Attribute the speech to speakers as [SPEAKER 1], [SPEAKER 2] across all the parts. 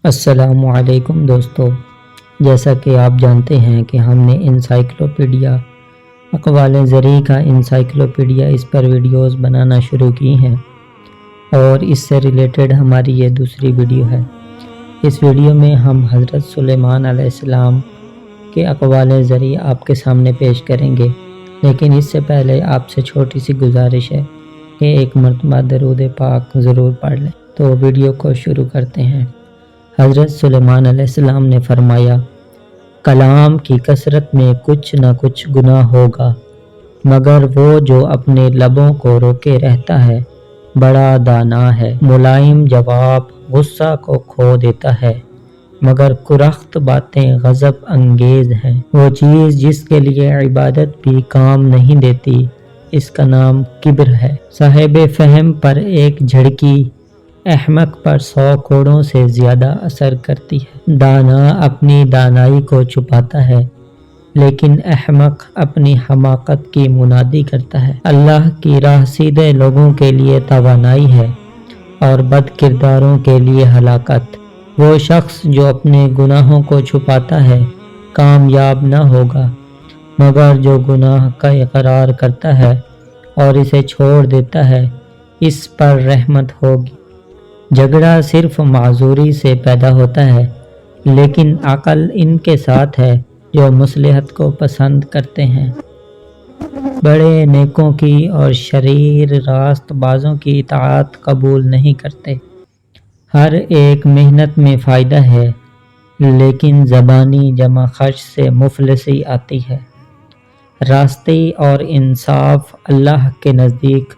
[SPEAKER 1] السلام علیکم دوستو، جیسا کہ آپ جانتے ہیں کہ ہم نے انسائکلوپیڈیا اقوال زرعی کا انسائکلوپیڈیا اس پر ویڈیوز بنانا شروع کی ہیں اور اس سے ریلیٹڈ ہماری یہ دوسری ویڈیو ہے۔ اس ویڈیو میں ہم حضرت سلیمان علیہ السلام کے اقوال زرعی آپ کے سامنے پیش کریں گے، لیکن اس سے پہلے آپ سے چھوٹی سی گزارش ہے کہ ایک مرتبہ درود پاک ضرور پڑھ لیں۔ تو ویڈیو کو شروع کرتے ہیں۔ حضرت سلیمان علیہ السلام نے فرمایا، کلام کی کثرت میں کچھ نہ کچھ گناہ ہوگا، مگر وہ جو اپنے لبوں کو روکے رہتا ہے بڑا دانا ہے۔ ملائم جواب غصہ کو کھو دیتا ہے، مگر کرخت باتیں غضب انگیز ہیں۔ وہ چیز جس کے لیے عبادت بھی کام نہیں دیتی، اس کا نام کبر ہے۔ صاحب فہم پر ایک جھڑکی احمق پر 100 کوڑوں سے زیادہ اثر کرتی ہے۔ دانا اپنی دانائی کو چھپاتا ہے، لیکن احمق اپنی حماقت کی منادی کرتا ہے۔ اللہ کی راہ سیدھے لوگوں کے لیے توانائی ہے اور بد کرداروں کے لیے ہلاکت۔ وہ شخص جو اپنے گناہوں کو چھپاتا ہے کامیاب نہ ہوگا، مگر جو گناہ کا اقرار کرتا ہے اور اسے چھوڑ دیتا ہے اس پر رحمت ہوگی۔ جھگڑا صرف معذوری سے پیدا ہوتا ہے، لیکن عقل ان کے ساتھ ہے جو مصلحت کو پسند کرتے ہیں۔ بڑے نیکوں کی اور شریر راست بازوں کی اطاعت قبول نہیں کرتے۔ ہر ایک محنت میں فائدہ ہے، لیکن زبانی جمع خرچ سے مفلسی آتی ہے۔ راستی اور انصاف اللہ کے نزدیک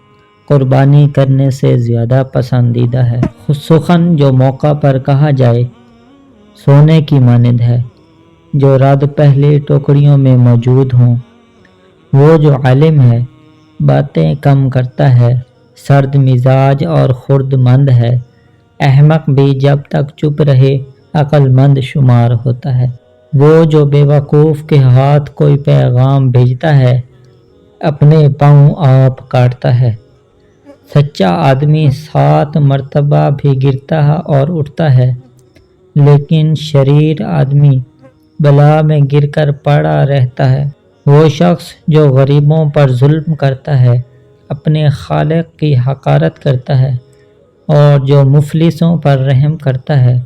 [SPEAKER 1] قربانی کرنے سے زیادہ پسندیدہ ہے۔ سخن جو موقع پر کہا جائے سونے کی مانند ہے، جو رد پہلی ٹوکریوں میں موجود ہوں۔ وہ جو عالم ہے باتیں کم کرتا ہے، سرد مزاج اور خرد مند ہے۔ احمق بھی جب تک چپ رہے عقل مند شمار ہوتا ہے۔ وہ جو بے وقوف کے ہاتھ کوئی پیغام بھیجتا ہے اپنے پاؤں آپ کاٹتا ہے۔ سچا آدمی 7 مرتبہ بھی گرتا اور اٹھتا ہے، لیکن شریر آدمی بلا میں گر کر پڑا رہتا ہے۔ وہ شخص جو غریبوں پر ظلم کرتا ہے اپنے خالق کی حقارت کرتا ہے، اور جو مفلسوں پر رحم کرتا ہے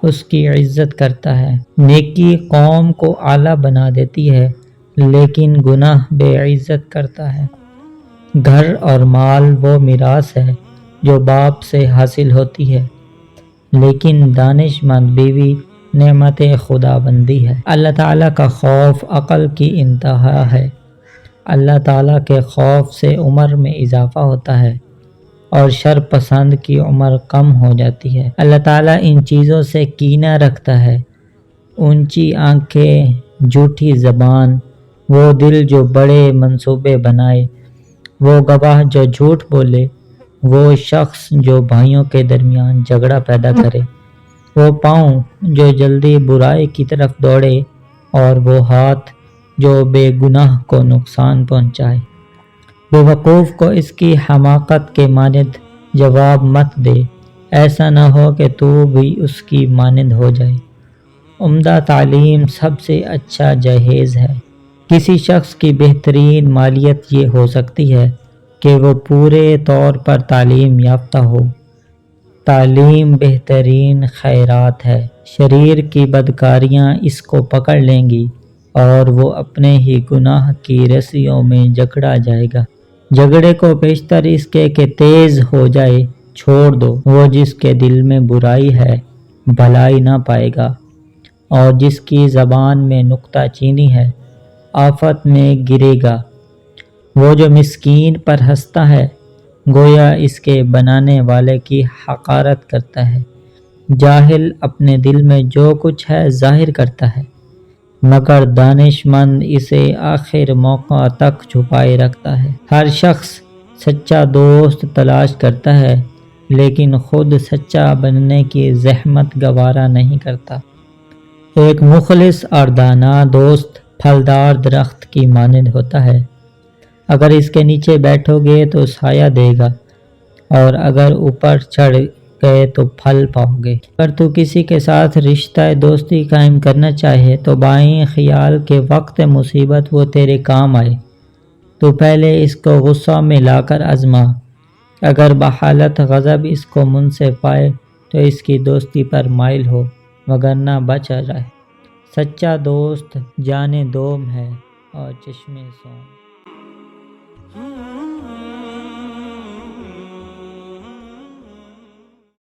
[SPEAKER 1] اس کی عزت کرتا ہے۔ نیکی قوم کو اعلیٰ بنا دیتی ہے، لیکن گناہ بے عزت کرتا ہے۔ گھر اور مال وہ میراث ہے جو باپ سے حاصل ہوتی ہے، لیکن دانش مند بیوی نعمت خدا بندی ہے۔ اللہ تعالیٰ کا خوف عقل کی انتہا ہے۔ اللہ تعالیٰ کے خوف سے عمر میں اضافہ ہوتا ہے اور شر پسند کی عمر کم ہو جاتی ہے۔ اللہ تعالیٰ ان چیزوں سے کینہ رکھتا ہے، اونچی آنکھیں، جھوٹی زبان، وہ دل جو بڑے منصوبے بنائے، وہ گواہ جو جھوٹ بولے، وہ شخص جو بھائیوں کے درمیان جھگڑا پیدا کرے، وہ پاؤں جو جلدی برائی کی طرف دوڑے، اور وہ ہاتھ جو بے گناہ کو نقصان پہنچائے۔ بے وقوف کو اس کی حماقت کے مانند جواب مت دے، ایسا نہ ہو کہ تو بھی اس کی مانند ہو جائے۔ عمدہ تعلیم سب سے اچھا جہیز ہے۔ کسی شخص کی بہترین مالیت یہ ہو سکتی ہے کہ وہ پورے طور پر تعلیم یافتہ ہو۔ تعلیم بہترین خیرات ہے۔ شریر کی بدکاریاں اس کو پکڑ لیں گی اور وہ اپنے ہی گناہ کی رسیوں میں جکڑا جائے گا۔ جھگڑے کو بیشتر اس کے کہ تیز ہو جائے چھوڑ دو۔ وہ جس کے دل میں برائی ہے بھلائی نہ پائے گا، اور جس کی زبان میں نکتہ چینی ہے آفت میں گرے گا۔ وہ جو مسکین پر ہنستا ہے گویا اس کے بنانے والے کی حقارت کرتا ہے۔ جاہل اپنے دل میں جو کچھ ہے ظاہر کرتا ہے، مگر دانش مند اسے آخر موقع تک چھپائے رکھتا ہے۔ ہر شخص سچا دوست تلاش کرتا ہے، لیکن خود سچا بننے کی زحمت گوارا نہیں کرتا۔ ایک مخلص اور دانا دوست پھلدار درخت کی مانند ہوتا ہے۔ اگر اس کے نیچے بیٹھو گے تو سایہ دے گا، اور اگر اوپر چڑھ گئے تو پھل پاؤ گے۔ اگر تو کسی کے ساتھ رشتہ دوستی قائم کرنا چاہے تو بائیں خیال کے وقت مصیبت وہ تیرے کام آئے، تو پہلے اس کو غصہ میں لا کر آزما۔ اگر بحالت غضب اس کو منصف پائے تو اس کی دوستی پر مائل ہو، وگرنہ بچ جائے۔ سچا دوست جان دوم ہے اور چشمِ سوم۔